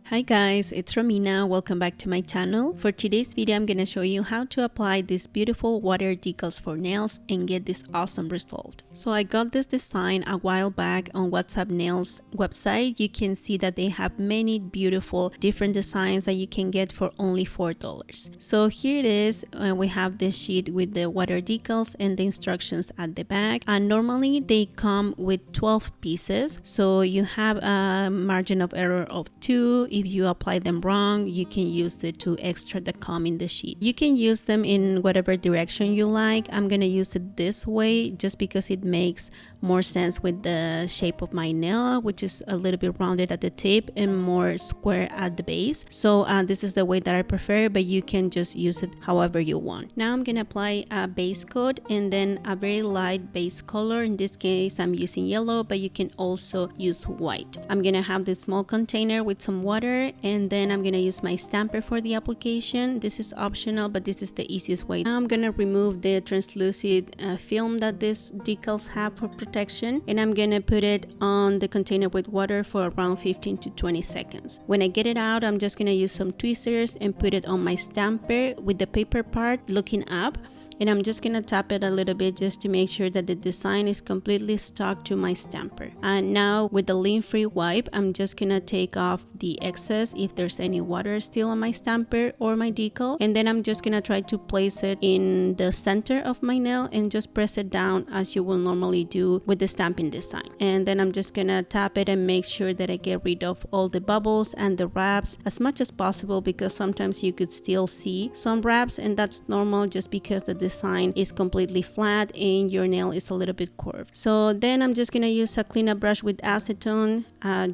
Hi guys, it's Romina. Welcome back to my channel. For today's video, I'm gonna show you how to apply these beautiful water decals for nails and get this awesome result. So I got this design a while back on WhatsApp Nails website. You can see that they have many beautiful different designs that you can get for only $4. So here it is. We have this sheet with the water decals and the instructions at the back. And normally they come with 12 pieces. So you have a margin of error of 2. If you apply them wrong, you can use the 2 extra that come in the sheet. You can use them in whatever direction you like. I'm gonna use it this way just because it makes more sense with the shape of my nail, which is a little bit rounded at the tip and more square at the base. So this is the way that I prefer, but you can just use it however you want. Now I'm gonna apply a base coat and then a very light base color. In this case I'm using yellow, but you can also use white. I'm gonna have this small container with some water, and then I'm gonna use my stamper for the application. This is optional, but this is the easiest way. Now I'm gonna remove the translucent film that these decals have for protection, and I'm gonna put it on the container with water for around 15 to 20 seconds. When I get it out, I'm just gonna use some tweezers and put it on my stamper with the paper part looking up. And I'm just gonna tap it a little bit just to make sure that the design is completely stuck to my stamper. And now with the lint-free wipe, I'm just gonna take off the excess if there's any water still on my stamper or my decal. And then I'm just gonna try to place it in the center of my nail and just press it down as you will normally do with the stamping design. And then I'm just gonna tap it and make sure that I get rid of all the bubbles and the wraps as much as possible, because sometimes you could still see some wraps, and that's normal just because the design is completely flat and your nail is a little bit curved. So then I'm just gonna use a cleanup brush with acetone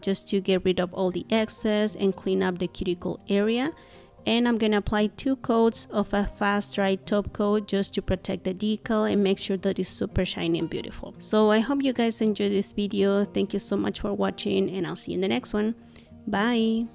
just to get rid of all the excess and clean up the cuticle area. And I'm gonna apply 2 coats of a fast dry top coat just to protect the decal and make sure that it's super shiny and beautiful. So I hope you guys enjoyed this video. Thank you so much for watching, and I'll see you in the next one. Bye.